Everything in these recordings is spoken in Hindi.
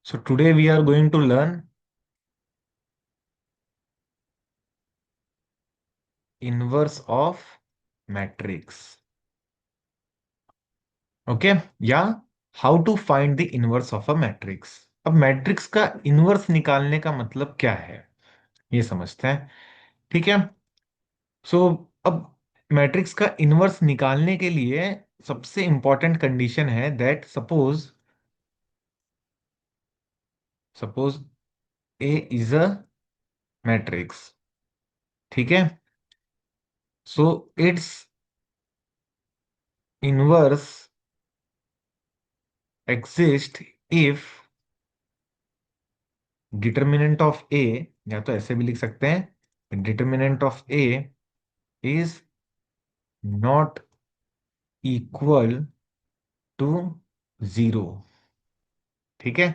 So today we are going to learn inverse of matrix. Okay या how to find the inverse of a matrix. अब मैट्रिक्स का इनवर्स निकालने का मतलब क्या है ये समझते हैं। ठीक है। सो अब मैट्रिक्स का इनवर्स निकालने के लिए सबसे इंपॉर्टेंट कंडीशन है that suppose suppose A is a matrix. ठीक है। So its inverse exist if determinant of A, या तो ऐसे भी लिख सकते हैं determinant of A is not equal to zero. ठीक है।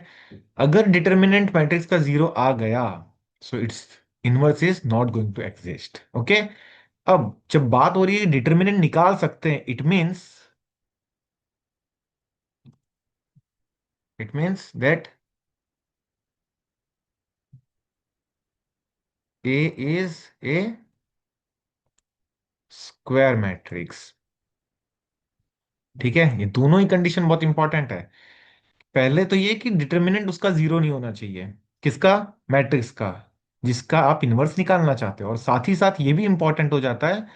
अगर डिटर्मिनेंट मैट्रिक्स का जीरो आ गया so its inverse is not going to exist. Okay. अब जब बात हो रही है डिटर्मिनेंट निकाल सकते हैं it means that A is A square matrix. ठीक है। ये दोनों ही कंडीशन बहुत इंपॉर्टेंट है। पहले तो ये कि डिटर्मिनेंट उसका जीरो नहीं होना चाहिए। किसका? मैट्रिक्स का, जिसका आप इनवर्स निकालना चाहते हो। और साथ ही साथ ये भी इंपॉर्टेंट हो जाता है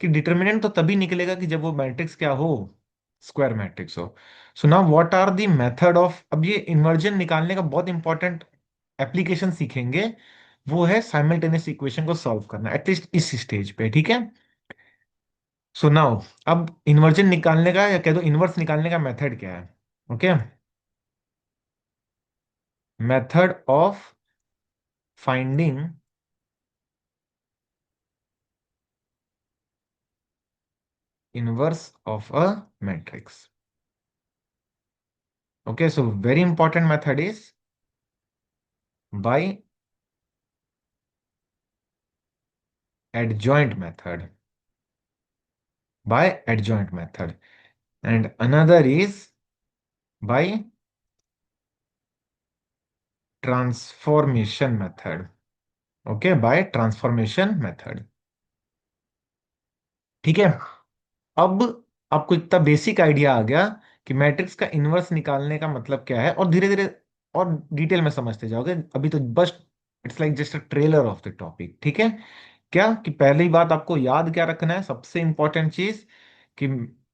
कि डिटर्मिनेंट तो तभी निकलेगा कि जब वो मैट्रिक्स क्या हो, स्क्वायर मैट्रिक्स हो। So now what are the method of, अब ये इन्वर्जन निकालने का बहुत इंपॉर्टेंट एप्लीकेशन सीखेंगे, वो है साइमल्टेनियस इक्वेशन को सॉल्व करना एटलीस्ट इस स्टेज पे। ठीक है। सो नाउ अब इन्वर्जन निकालने का या कह दो इनवर्स निकालने का मेथड क्या है। Okay. Method of finding inverse of a matrix. Okay, so very important method is by adjoint method. By adjoint method. And another is by transformation method. Okay, by transformation method. ठीक है। अब आपको इतना बेसिक आइडिया आ गया कि मैट्रिक्स का इनवर्स निकालने का मतलब क्या है, और धीरे धीरे और डिटेल में समझते जाओगे। अभी तो बस it's like just a trailer of the topic. ठीक है। क्या कि पहली बात आपको याद क्या रखना है, सबसे इंपॉर्टेंट चीज कि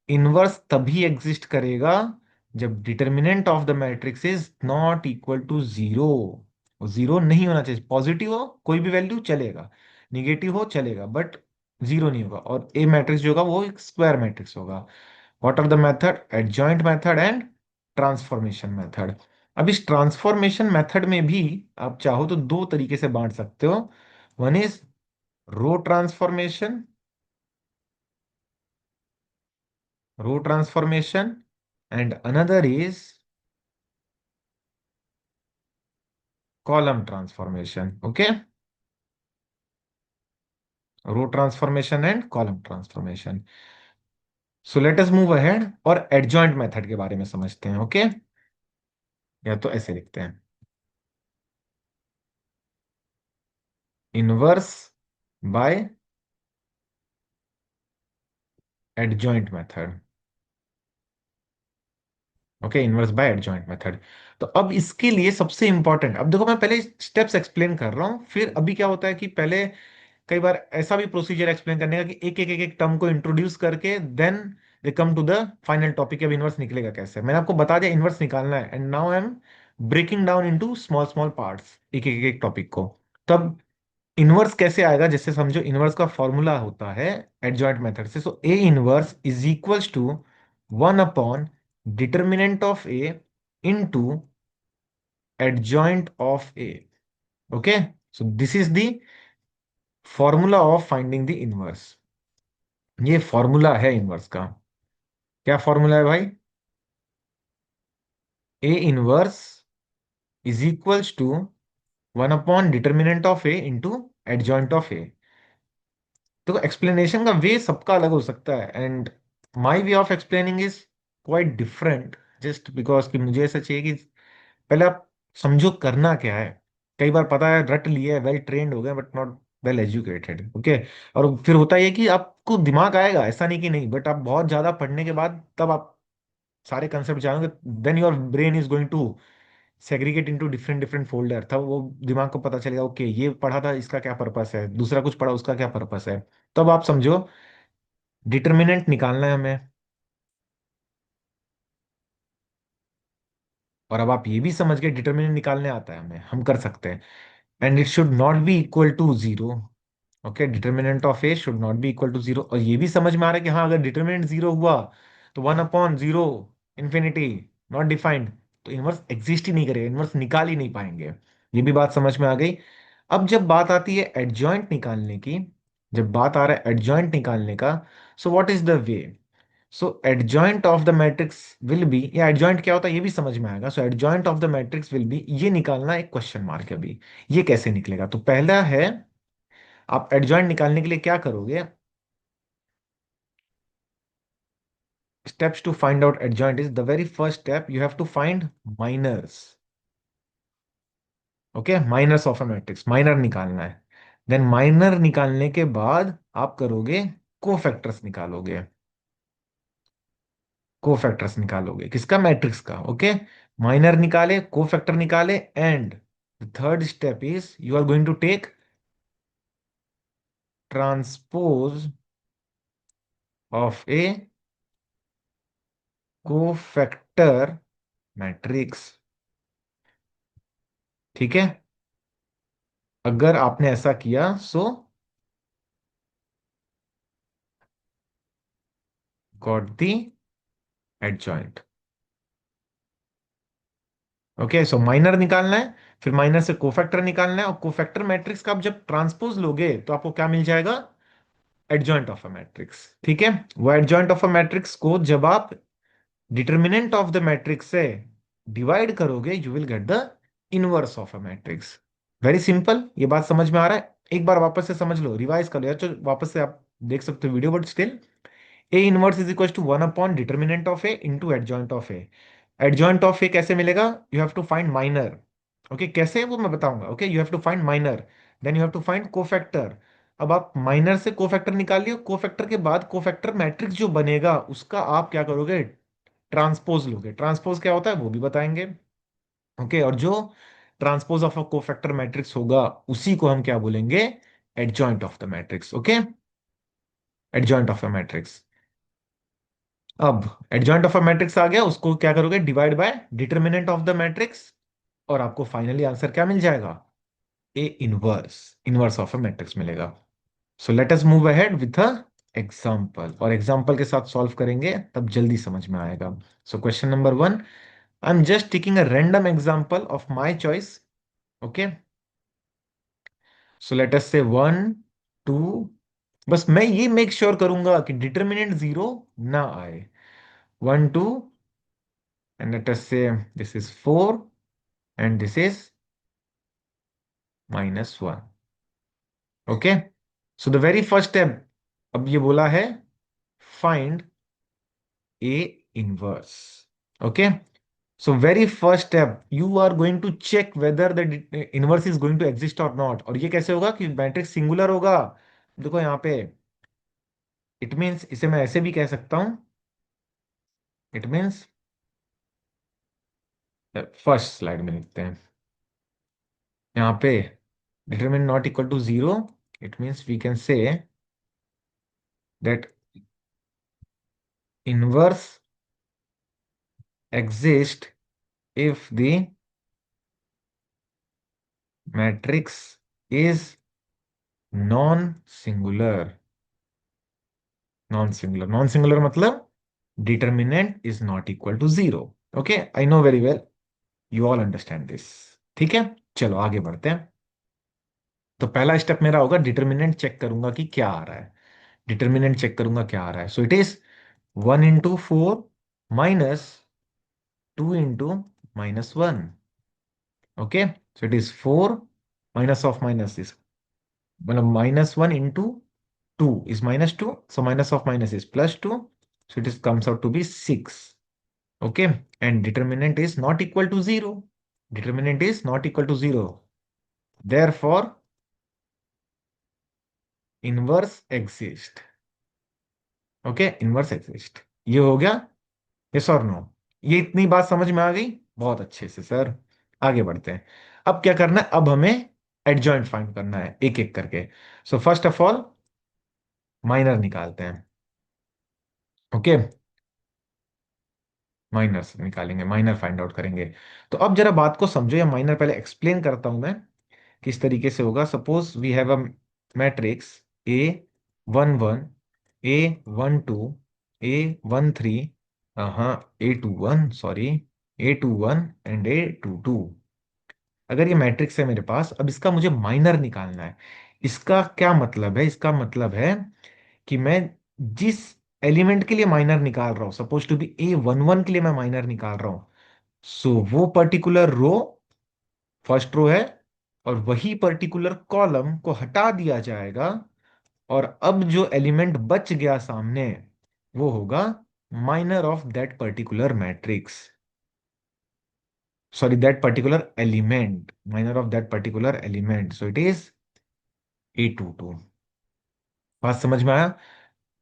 इनवर्स तभी एग्जिस्ट करेगा जब determinant of the matrix is not equal to zero. Zero नहीं होना चाहिए। पॉजिटिव हो कोई भी वैल्यू चलेगा, निगेटिव हो चलेगा, बट जीरो नहीं होगा। और ए मैट्रिक्स जो होगा वो एक स्क्वायर मैट्रिक्स होगा। What are the method? Adjoint method and transformation method. अब इस ट्रांसफॉर्मेशन मेथड में भी आप चाहो तो दो तरीके से बांट सकते हो। One is row transformation, row transformation, and another is column transformation. Okay. Row transformation and column transformation. So let us move ahead और एडजॉइंट मेथड के बारे में समझते हैं। ओके। या तो ऐसे लिखते हैं inverse by adjoint method. Okay, inverse by adjoint method. तो अब इसके लिए सबसे इंपॉर्टेंट, अब देखो मैं पहले स्टेप्स एक्सप्लेन कर रहा हूं, फिर अभी क्या होता है कि पहले कई बार ऐसा भी प्रोसीजर एक्सप्लेन करने का कि एक एक टर्म को इंट्रोड्यूस करके then they come to the final topic. अब इनवर्स निकलेगा कैसे, मैंने आपको बता दिया इनवर्स निकालना है, and now I am breaking down into small small parts एक टॉपिक को। तब इनवर्स कैसे आएगा, जैसे समझो इनवर्स का फॉर्मूला होता है एडजॉइंट मेथड से। So A inverse is equals to one upon determinant of A into adjoint of A. Okay. So this is the formula of finding the inverse. ये फॉर्मूला है इनवर्स का। क्या फॉर्मूला है भाई? A inverse is equals to one upon determinant of A into adjoint of A. तो एक्सप्लेनेशन का वे सबका अलग हो सकता है, and my way of explaining is quite different, just because कि मुझे ऐसा चाहिए कि पहले आप समझो करना क्या है। कई बार पता है रट लिए, वेल ट्रेंड हो गए, but not well educated. Okay. और फिर होता है कि आपको दिमाग आएगा, ऐसा नहीं कि नहीं, बट आप बहुत ज्यादा पढ़ने के बाद तब आप सारे कंसेप्ट जानोगे। Then your brain is going to segregate into different different folder. तब वो दिमाग को पता चलेगा, ओके ये पढ़ा था इसका क्या पर्पस है, दूसरा कुछ पढ़ा उसका क्या पर्पस है। तब आप समझो डिटर्मिनेंट निकालना है हमें। और अब आप ये भी समझ गए डिटर्मिनेंट निकालने आता है हमें, हम कर सकते हैं। And it should not be equal to zero. Okay, determinant of A should not be equal to zero. और ये भी समझ में आ रहा है कि हाँ, अगर डिटर्मिनेंट जीरो हुआ तो 1/0 इंफिनिटी नॉट डिफाइंड, तो इनवर्स एग्जिस्ट ही नहीं करेगा, इनवर्स निकाल ही नहीं पाएंगे। ये भी बात समझ में आ गई। अब जब बात आती है एडजॉइंट निकालने की, जब बात आ रहा है एडजॉइंट निकालने का, so what is the way. So adjoint of the matrix will be, या एडजॉइंट क्या होता है ये भी समझ में आएगा। So adjoint of the matrix will be, ये निकालना एक क्वेश्चन मार्क है अभी। ये कैसे निकलेगा, तो पहला है, आप एडजॉइंट निकालने के लिए क्या करोगे। Steps to find out adjoint is, the very first step you have to find minors. Okay, minors of a matrix, minor निकालना है। देन माइनर निकालने के बाद आप करोगे कोफैक्टर्स निकालोगे। कोफैक्टर्स निकालोगे किसका, मैट्रिक्स का। ओके, माइनर निकाले, कोफैक्टर निकाले, and the third step is you are going to take transpose of a cofactor matrix. ठीक है, अगर आपने ऐसा किया so got the adjoint. Okay, so minor निकालना है, फिर माइनर से कोफैक्टर निकालना है, और कोफैक्टर मैट्रिक्स का आप जब ट्रांसपोज लोगे तो आपको क्या मिल जाएगा, एडजॉइंट ऑफ अ मैट्रिक्स। ठीक है, वो एडजॉइंट ऑफ अ मैट्रिक्स को जब आप डिटर्मिनेंट ऑफ द मैट्रिक्स से डिवाइड करोगे, you will get the inverse of a matrix. Very simple, ये बात समझ में आ रहा है। एक बार वापस से समझ लो, रिवाइज कर लो यार, तो वापस से आप देख सकते हो video, but still A inverse is equal to 1 upon determinant of A into adjoint of A. Adjoint of A कैसे मिलेगा, you have to find minor. Okay, कैसे वो मैं बताऊंगा। Okay, you have to find minor, then you have to find cofactor. अब आप माइनर से कोफैक्टर निकाल लियो, कोफैक्टर के बाद कोफैक्टर मैट्रिक्स जो बनेगा उसका आप क्या करोगे, ट्रांसपोज लोगे। ट्रांसपोज क्या होता है वो भी बताएंगे। ओके, और जो transpose of a cofactor matrix होगा उसी को हम क्या बोलेंगे, adjoint of the matrix. Okay, adjoint of a matrix. अब एडजॉइंट ऑफ अ मैट्रिक्स आ गया, उसको क्या करोगे, divide by determinant of the matrix, और आपको फाइनली आंसर क्या मिल जाएगा, A inverse, inverse of a matrix मिलेगा। So let us move ahead with a example, और एग्जांपल के साथ सॉल्व करेंगे तब जल्दी समझ में आएगा। So question number 1, I am just taking a random example of my choice. Okay, so let अस से 1 2, बस मैं ये मेक श्योर करूंगा कि डिटर्मिनेंट जीरो ना आए। 1 2, and let us say this is 4 and this is -1। Okay, so the very first step, अब ये बोला है find a inverse. Okay, so very first step you are going to check whether the inverse is going to exist और नॉट। और ये कैसे होगा कि मैट्रिक्स सिंगुलर होगा। देखो यहाँ पे, इट मीन्स इसे मैं ऐसे भी कह सकता हूं, इट मीन्स, फर्स्ट स्लाइड में लिखते हैं यहाँ पे, determinant not equal to zero, it means we can say that inverse exist if the matrix is non-singular। non-singular, non-singular मतलब determinant is not equal to zero। okay, I know very well, you all understand this। ठीक है, चलो आगे बढ़ते हैं। तो पहला स्टेप मेरा होगा डिटर्मिनेंट चेक करूंगा कि क्या आ रहा है। डिटर्मिनेंट चेक करूंगा क्या आ रहा है, सो it is 1 into 4 minus 2 into -1। Okay, so it is 4, minus of minus is, मतलब -1 into 2 is -2, so minus of minus is +2, so it is comes out to be 6। okay, and determinant is not equal to 0, determinant is not equal to zero, therefore inverse exist. Okay, inverse exist, ये हो गया, यस और नो। ये इतनी बात समझ में आ गई, बहुत अच्छे से सर। आगे बढ़ते हैं। अब क्या करना है, अब हमें एडजॉइंट फाइंड करना है एक एक करके। So first of all minor निकालते हैं। ओके, माइनर्स निकालेंगे, माइनर फाइंड आउट करेंगे। तो अब जरा बात को समझो, या माइनर पहले एक्सप्लेन करता हूं मैं किस तरीके से होगा। Suppose we have a matrix A 1 1, A 1 2, A 1 3, हाँ A 2 1, sorry A 2 1 and A 2 2। अगर ये मैट्रिक्स है मेरे पास, अब इसका मुझे माइनर निकालना है। इसका क्या मतलब है, इसका मतलब है कि मैं जिस एलिमेंट के लिए माइनर निकाल रहा हूं, सपोज टू बी A 1 1 के लिए मैं माइनर निकाल रहा हूं, सो वो पर्टिकुलर रो फर्स्ट रो है, और वही पर्टिकुलर कॉलम को हटा दिया जाएगा, और अब जो एलिमेंट बच गया सामने वो होगा minor of that particular matrix, sorry that particular element, minor of that particular element, so it is A 2 2। बात समझ में आया?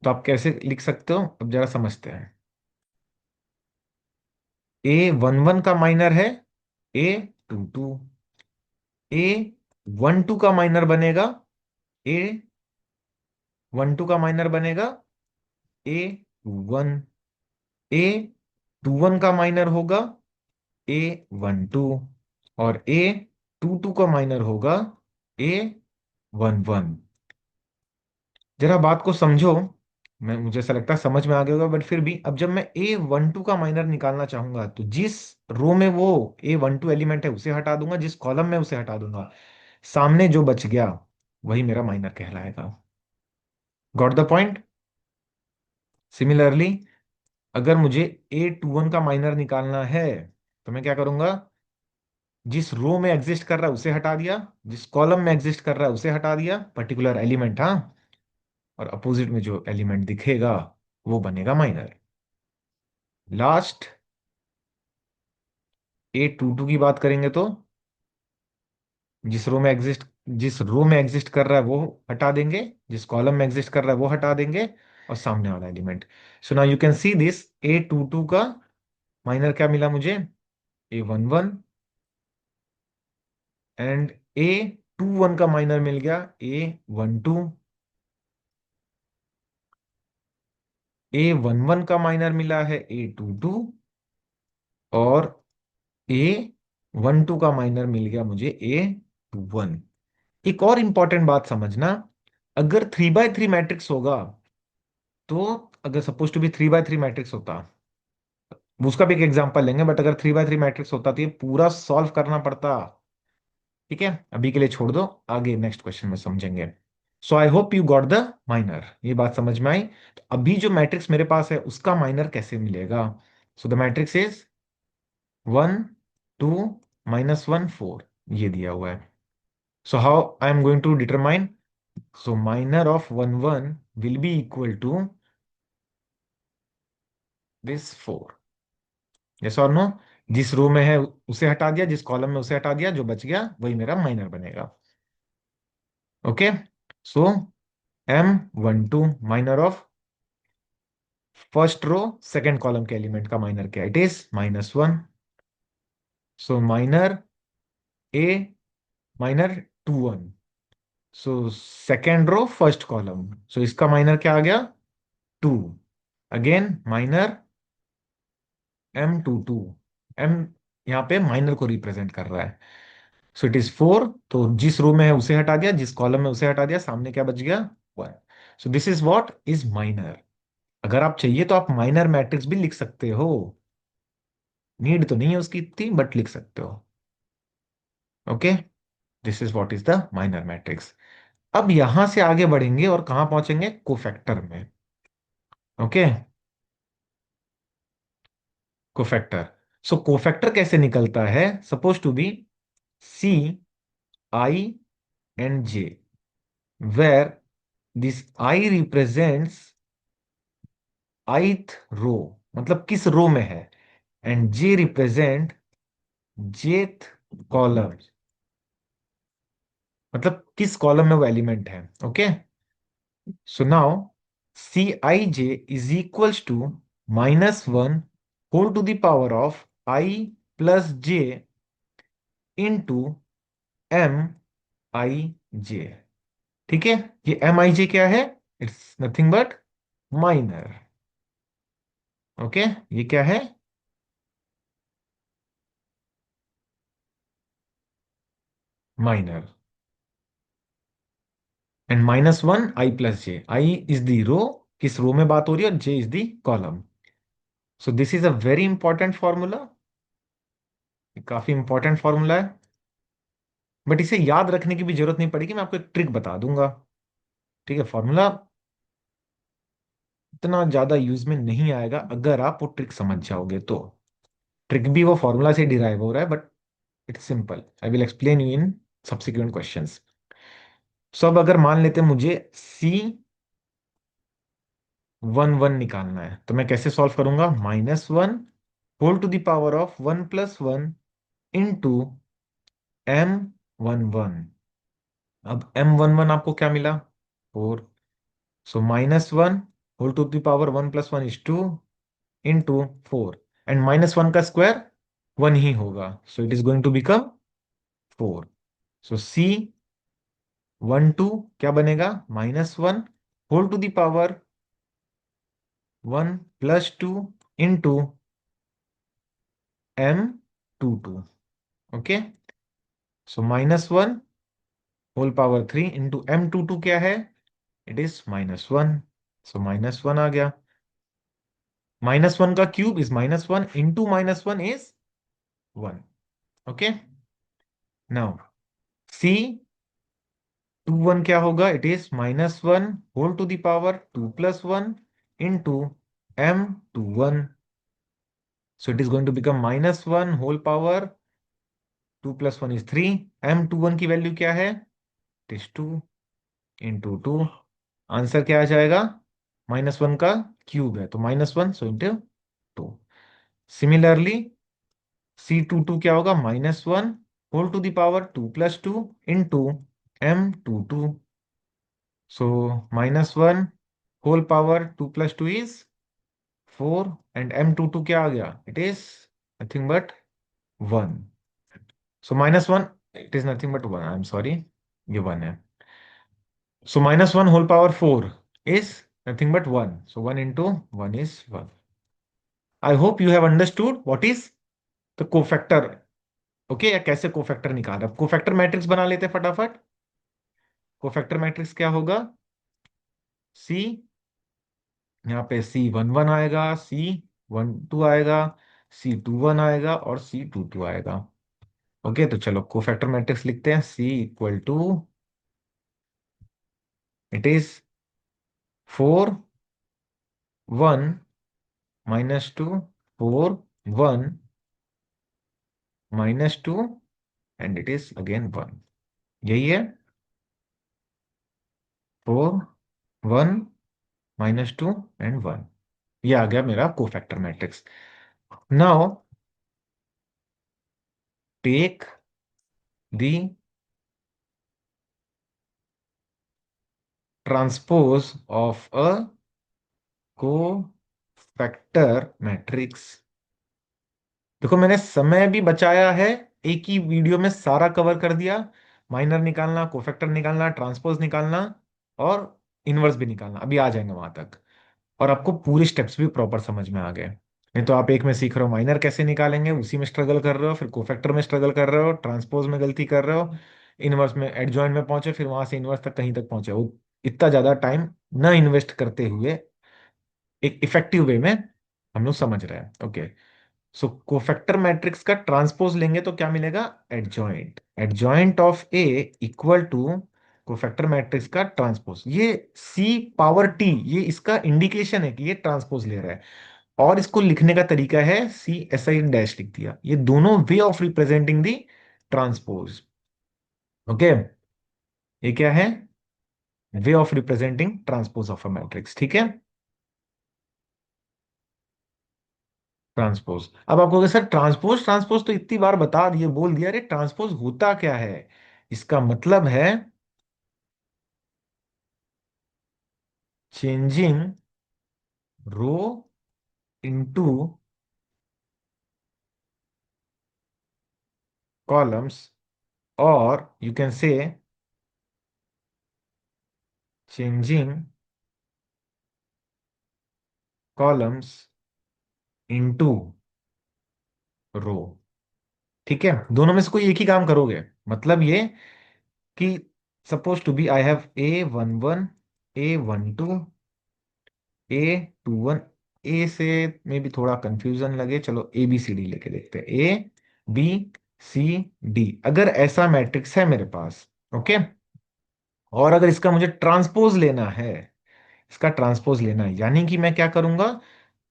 तो आप कैसे लिख सकते हो, अब जरा समझते हैं। A 1 1 का माइनर है A 2 2, A 1 2 का माइनर बनेगा A 1 2 का माइनर बनेगा A 2 1, A 2 1 का माइनर होगा A 1 2, और A 2 2 का माइनर होगा A 1 1। जरा बात को समझो, मैं मुझे ऐसा लगता है समझ में आ गया होगा, बट फिर भी अब जब मैं A 1 2 का माइनर निकालना चाहूंगा, तो जिस रो में वो A 1 2 एलिमेंट है उसे हटा दूंगा, जिस कॉलम में उसे हटा दूंगा, सामने जो बच गया वही मेरा माइनर कहलाएगा। Got the point? सिमिलरली अगर मुझे A 2 1 का माइनर निकालना है, तो मैं क्या करूंगा, जिस रो में एग्जिस्ट कर रहा है उसे हटा दिया, जिस कॉलम में एग्जिस्ट कर रहा है उसे हटा दिया, पर्टिकुलर एलिमेंट, हाँ, और अपोजिट में जो एलिमेंट दिखेगा वो बनेगा माइनर। लास्ट A 2 2 की बात करेंगे तो जिस रो में एग्जिस्ट कर रहा है वो हटा देंगे, जिस कॉलम में एग्जिस्ट कर रहा है वो हटा देंगे, और सामने वाला element. So now you can see this A 2 2 का माइनर क्या मिला मुझे, A 1 1, एंड A 2 1 का माइनर मिल गया A 1 2, A 1 1 का माइनर मिला है A 2 2, और A 1 2 का माइनर मिल गया मुझे A 2 1। एक और इंपॉर्टेंट बात समझना, अगर 3 बाय 3 मैट्रिक्स होगा, तो अगर suppose to be 3 by 3 matrix होता, उसका भी एक एग्जांपल लेंगे, बट अगर 3 बाय 3 मैट्रिक्स होता तो ये पूरा सॉल्व करना पड़ता। ठीक है, अभी के लिए छोड़ दो, आगे नेक्स्ट क्वेश्चन में समझेंगे। So I hope you got the minor, ये बात समझ में आई। तो अभी जो मैट्रिक्स मेरे पास है उसका माइनर कैसे मिलेगा। सो द मैट्रिक्स इज 1 2 -1 4, ये दिया हुआ है। So how I am going to determine, so minor of 1 1 will be equal to this 4, yes और नो। जिस रो में है उसे हटा दिया, जिस कॉलम में उसे हटा दिया, जो बच गया वही मेरा माइनर बनेगा। Okay, so M 1 2 minor of first row second column के एलिमेंट का माइनर क्या, it is -1। So minor A -2 1, so second row first column, so इसका माइनर क्या आ गया 2। अगेन माइनर M 2 2, एम यहाँ पे माइनर को रिप्रेजेंट कर रहा है, सो इट इज 4। तो जिस रो में है उसे हटा दिया, जिस कॉलम में उसे हटा दिया, सामने क्या बच गया 1। So this is what is minor. अगर आप चाहिए तो आप माइनर मैट्रिक्स भी लिख सकते हो, नीड तो नहीं है उसकी इतनी, बट लिख सकते हो। Okay, this is what is the minor matrix. अब यहां से आगे बढ़ेंगे और कहां पहुंचेंगे, कोफैक्टर में। Okay, cofactor. सो कोफैक्टर कैसे निकलता है, suppose to be C I and J, where this I represents ith row, मतलब किस रो में है, and J represent jth column, मतलब किस कॉलम में वो एलिमेंट है। Okay, so now C I J is equals to -1 whole to the power of I plus J into M I J. ठीक है, ये एम आई जे क्या है? It's nothing but minor. Okay, ये क्या है? Minor. And -1 I plus J, I is the row, किस रो में बात हो रही है, और J is the column. So this is a very important formula, काफी इंपॉर्टेंट फॉर्मूला है। बट इसे याद रखने की भी जरूरत नहीं पड़ेगी, मैं आपको एक ट्रिक बता दूंगा। ठीक है, फॉर्मूला इतना ज्यादा यूज में नहीं आएगा अगर आप वो ट्रिक समझ जाओगे तो। ट्रिक भी वो फॉर्मूला से डिराइव हो रहा है, but it's simple, I will explain you in subsequent questions. So अब अगर मान लेते हैं मुझे C11 निकालना है, तो मैं कैसे सॉल्व करूंगा? -1 whole to the power of 1 + 1 into M11। अब M11 आपको क्या मिला? 4। So -1 whole to the power 1 + 1 is 2 into 4, and -1 का स्क्वायर 1 ही होगा, so it is going to become 4। So C12 क्या बनेगा? -1 whole to the power 1 + 2 into M22। Okay, so -1 whole power 3 into M22 क्या है? It is -1। सो -1 आ गया। -1 का cube is -1 into -1 is 1। Okay, now C21 क्या होगा? It is -1 whole to the power 2 + 1 into M21। So it is going to become -1 whole power 2 + 1 is 3। M21 की वैल्यू क्या है? It is 2 into 2। आंसर क्या आ जाएगा? -1 का क्यूब है तो -1, सो इंटू 2। सिमिलरली C22 क्या होगा? -1 whole to the power 2 + 2 into M22। So -1 whole power 2 + 2 is 4, and M22 क्या आ गया? It is nothing but 1। So -1, it is nothing but 1, I am sorry, ये 1 है। So -1 whole power 4 is nothing but 1, so 1 into 1 is 1। I hope you have understood what is the cofactor. Okay, या कैसे कोफैक्टर निकाल रहे हैं। कोफैक्टर मैट्रिक्स बना लेते हैं फटाफट। कोफैक्टर मैट्रिक्स क्या होगा? सी, यहाँ पे C11 आएगा, C12 आएगा, C21 आएगा और C22 आएगा। ओके, तो चलो कोफैक्टर मैट्रिक्स लिखते हैं। C = it is 4 1 -2 4 1 -2 and it is again 1। यही है, 4 1 -2 एंड 1। ये आ गया मेरा cofactor matrix. Now take the transpose of a cofactor matrix. देखो मैंने समय भी बचाया है, एक ही वीडियो में सारा कवर कर दिया। माइनर निकालना, कोफैक्टर निकालना, ट्रांसपोज निकालना और इनवर्स भी निकालना, अभी आ जाएंगे वहां तक। और आपको पूरे स्टेप्स भी प्रॉपर समझ में आ गए। नहीं तो आप एक में सीख रहे हो माइनर कैसे निकालेंगे, उसी में स्ट्रगल कर रहे हो, फिर कोफैक्टर में स्ट्रगल कर रहे हो, ट्रांसपोज में गलती कर रहे हो, इनवर्स में एडजॉइंट में पहुंचे, फिर वहां से इनवर्स तक कहीं तक पहुंचे। वो इतना ज्यादा टाइम न इन्वेस्ट करते हुए एक इफेक्टिव वे में हम लोग समझ रहे हैं। ओके, सो कोफैक्टर मैट्रिक्स का ट्रांसपोज लेंगे तो क्या मिलेगा? Adjoint, adjoint of A equal to cofactor matrix का ट्रांसपोज। ये C⁻T, ये इसका इंडिकेशन है कि ये ट्रांसपोज ले रहा है। और इसको लिखने का तरीका है C SI' लिख दिया। ये दोनों way of representing the transpose. Okay, ये क्या है? Way of representing transpose of a matrix. ठीक है, ट्रांसपोज। अब आप कहोगे सर ट्रांसपोज ट्रांसपोज तो इतनी बार बता दिए, बोल दिया, अरे ट्रांसपोज होता क्या है? इसका मतलब है चेंजिंग रो इनटू कॉलम्स, और you can say changing columns into row. ठीक है, दोनों में से कोई एक ही काम करोगे। मतलब ये कि suppose to be I have A11, A12, A21। A से में भी थोड़ा कंफ्यूजन लगे, चलो ABCD लेके देखते हैं। ABCD अगर ऐसा मैट्रिक्स है मेरे पास, ओके, और अगर इसका मुझे ट्रांसपोज लेना है, इसका ट्रांसपोज लेना है, यानी कि मैं क्या करूंगा,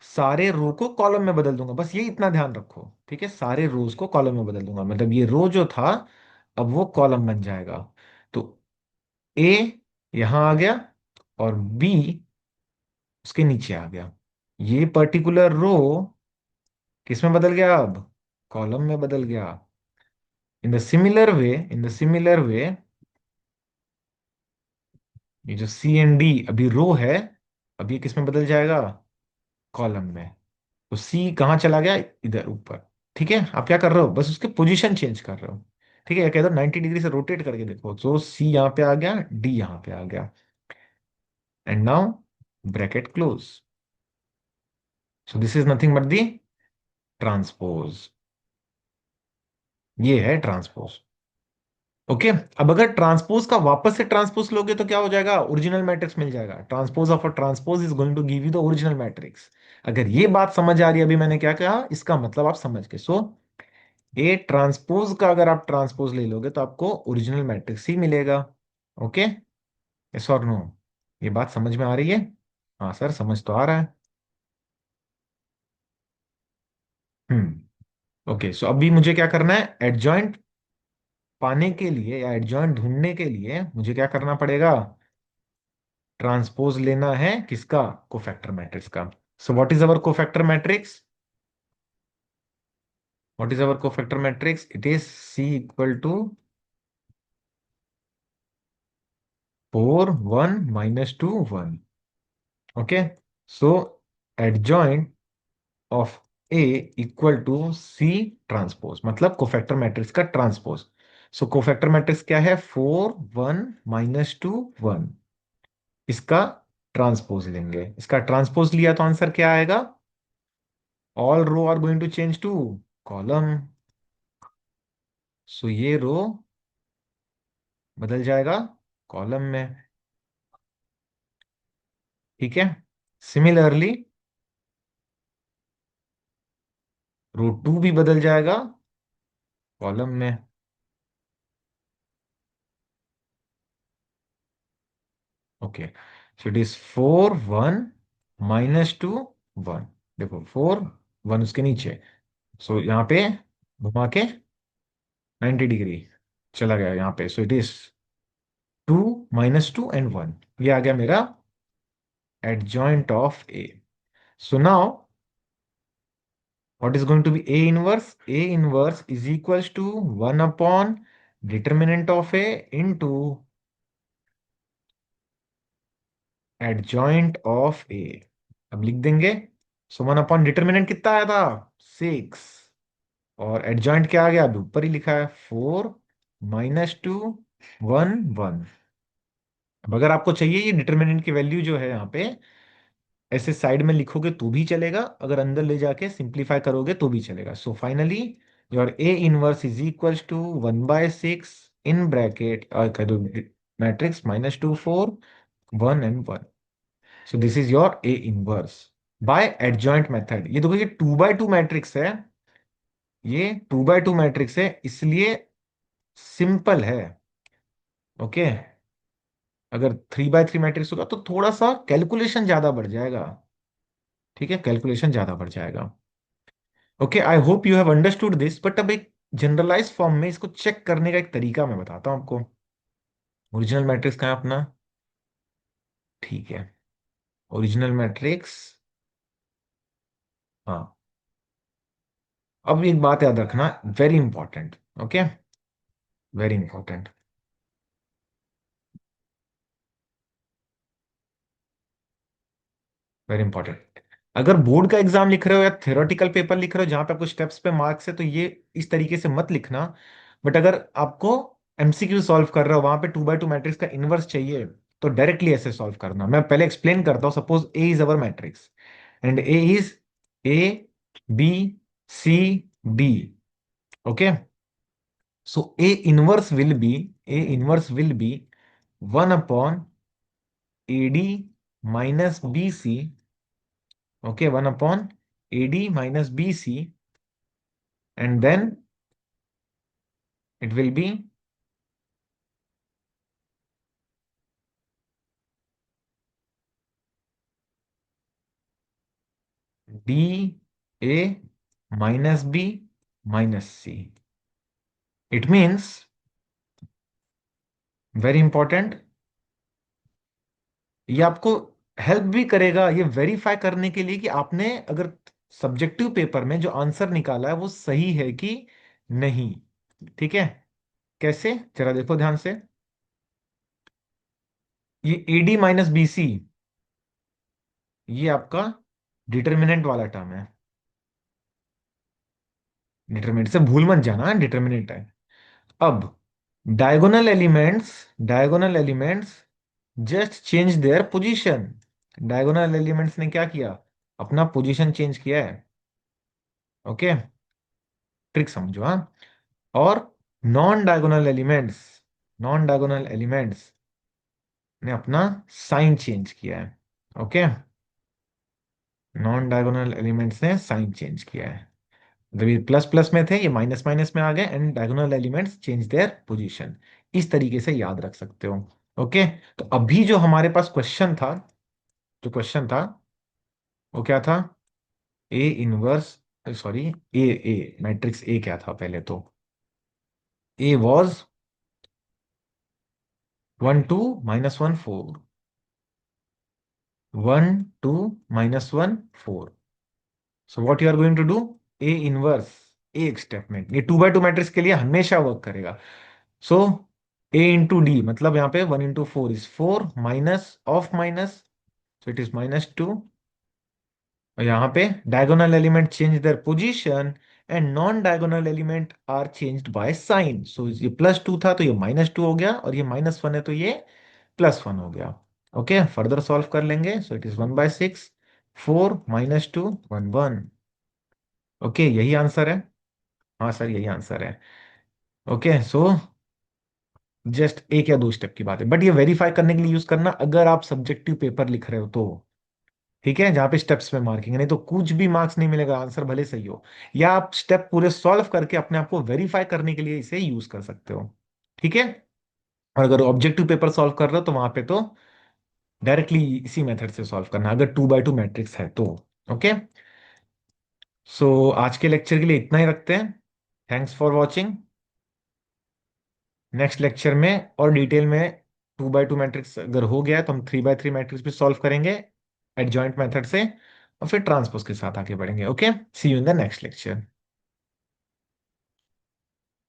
सारे रो को कॉलम में बदल दूंगा। बस ये इतना ध्यान रखो, ठीक है, सारे रोज को कॉलम में बदल दूंगा, मतलब ये रो जो था अब वो कॉलम बन जाएगा। तो ए यहां आ गया और बी उसके नीचे आ गया। ये पर्टिकुलर रो किस में बदल गया अब? कॉलम में बदल गया। इन द सिमिलर वे ये जो C and D अभी रो है, अब ये किस में बदल जाएगा? कॉलम में। तो सी कहाँ चला गया? इधर ऊपर। ठीक है, आप क्या कर रहे हो, बस उसके पोजीशन चेंज कर रहे हो। ठीक है, या कह दो 90 डिग्री से रोटेट करके देखो, तो सी यहाँ पे आ गया, डी यहाँ पे आ गया। And now bracket close. So this is nothing but the transpose. ये है ट्रांसपोज। ओके, अब अगर ट्रांसपोज का वापस से ट्रांसपोज लोगे तो क्या हो जाएगा? ओरिजिनल मैट्रिक्स मिल जाएगा। Transpose of a transpose is going to give you the original matrix. अगर ये बात समझ आ रही है अभी मैंने क्या कहा, इसका मतलब आप समझ गए। सो ए ट्रांसपोज का अगर आप ट्रांसपोज ले लोगे तो आपको ओरिजिनल मैट्रिक्स ही मिलेगा। ओके, यस और नो? ये बात समझ में आ रही है? हाँ सर, समझ तो आ रहा है। ओके, सो अभी मुझे क्या करना है, एडजॉइंट पाने के लिए या एडजॉइंट ढूंढने के लिए मुझे क्या करना पड़ेगा? ट्रांसपोज लेना है किसका? कोफैक्टर मैट्रिक्स का। So what is our cofactor matrix? What is our cofactor matrix? It is C = 4 1 - 2 1। Okay, so adjoint of A equal to C transpose, मतलब कोफैक्टर मैट्रिक्स का ट्रांसपोज। सो कोफैक्टर मैट्रिक्स क्या है? 4 1 - 2 1। इसका ट्रांसपोज लेंगे, इसका ट्रांसपोज लिया तो आंसर क्या आएगा? All row are going to change to column. So ये रो बदल जाएगा कॉलम में। ठीक है, सिमिलरली रो 2 भी बदल जाएगा कॉलम में। Okay, so it is 4 1 - 2 1। देखो 4 1 उसके नीचे, सो यहाँ पे घुमा के 90 डिग्री चला गया यहाँ पे। सो इट इज 2 - 2 and 1। ये आ गया मेरा adjoint of A. So now, what is going to be A inverse? A inverse is equals to 1 upon determinant of A into adjoint of A। अब लिख देंगे। सो 1 अपॉन डिटर्मिनेंट कितना आया था? 6। और एडजॉइंट क्या आ गया? अभी ऊपर ही लिखा है 4 - 2 1 1। अब अगर आपको चाहिए ये डिटर्मिनेंट की वैल्यू जो है यहाँ पे ऐसे साइड में लिखोगे तो भी चलेगा, अगर अंदर ले जाके सिंप्लीफाई करोगे तो भी चलेगा। So finally your A inverse is equal to 1/6 in bracket कह दो matrix -2 4 1 and 1। So this is your A inverse by adjoint method. ये देखो ये 2/2 मैट्रिक्स है, ये 2/2 मैट्रिक्स है इसलिए सिंपल है। ओके, अगर 3/3 मैट्रिक्स होगा तो थोड़ा सा कैलकुलेशन ज्यादा बढ़ जाएगा। ठीक है, कैलकुलेशन ज्यादा बढ़ जाएगा। Okay, I hope you have understood this, but अब एक जनरलाइज फॉर्म में इसको चेक करने का एक तरीका मैं बताता हूं आपको। ओरिजिनल मैट्रिक्स कहाँ है अपना? ठीक है, ओरिजिनल मैट्रिक्स, हाँ, अब एक बात याद रखना, very important. Okay, very important, very important. अगर बोर्ड का एग्जाम लिख रहे हो या थ्योरेटिकल पेपर लिख रहे हो जहां पे आपको स्टेप्स पे मार्क्स है, तो ये इस तरीके से मत लिखना। बट अगर आपको एमसीक्यू सॉल्व कर रहे हो, वहां पे 2x2 मैट्रिक्स का इनवर्स चाहिए, तो डायरेक्टली ऐसे सॉल्व करना। मैं पहले एक्सप्लेन करता हूँ। Suppose A is our matrix and A is A B C D. Okay, so A inverse will be 1 upon A D minus B C. Okay, 1 upon A D minus B C, and then it will be d a minus b minus c. It means, very important, ये आपको हेल्प भी करेगा ये वेरीफाई करने के लिए कि आपने अगर सब्जेक्टिव पेपर में जो आंसर निकाला है वो सही है कि नहीं। ठीक है, कैसे, जरा देखो ध्यान से। ये A D minus B C, ये आपका डिटर्मिनेंट वाला टर्म है। डिटर्मिनेंट से भूल मत जाना, डिटर्मिनेंट है। अब diagonal elements just change their position. Diagonal elements ने क्या किया, अपना पोजीशन चेंज किया है। ओके, ट्रिक समझो हाँ। और non diagonal elements non diagonal elements ने अपना साइन चेंज किया है। ओके, नॉन डायगोनल एलिमेंट्स ने साइन चेंज किया है। जब ये प्लस प्लस में थे, ये माइनस माइनस में आ गए, and diagonal elements change their position. इस तरीके से याद रख सकते हो। ओके, तो अभी जो हमारे पास क्वेश्चन था, जो क्वेश्चन था वो क्या था, A inverse, sorry, A matrix A क्या था पहले तो, A was 1 2 -1 4, 1 2 -1 4। So what you are going to do, A inverse, एक स्टेप में ये 2x2 मैट्रिक्स के लिए हमेशा वर्क करेगा। सो ए इंटू डी, मतलब यहाँ पे 1 × 4 is 4, minus of minus, so it is -2। और यहाँ पे diagonal element change their position and non diagonal element are changed by sign. So ये +2 था तो ये -2 हो गया, और ये -1 है तो ये +1 हो गया। ओके, फर्दर सॉल्व कर लेंगे। सो इट इज 1/6, 4 - 2 1 1। ओके, यही आंसर है। हाँ सर, यही आंसर है। ओके, सो जस्ट एक या दो स्टेप की बात है, बट ये वेरीफाई करने के लिए यूज करना अगर आप सब्जेक्टिव पेपर लिख रहे हो तो। ठीक है, जहां पे स्टेप्स में मार्किंग है, नहीं तो कुछ भी मार्क्स नहीं मिलेगा, आंसर भले सही हो। या आप स्टेप पूरे सॉल्व करके अपने आप को वेरीफाई करने के लिए इसे यूज कर सकते हो। ठीक है, और अगर ऑब्जेक्टिव पेपर सॉल्व कर रहे हो तो वहां पे तो डायरेक्टली इसी मेथड से सॉल्व करना, अगर 2x2 मैट्रिक्स है तो। ओके, सो आज के लेक्चर के लिए इतना ही रखते हैं। Thanks for watching. Next lecture में और डिटेल में 2x2 मैट्रिक्स अगर हो गया है तो हम 3x3 मैट्रिक्स भी सॉल्व करेंगे एडजॉइंट मेथड से, और फिर ट्रांसपोज के साथ आगे बढ़ेंगे। Okay, see you in the next lecture.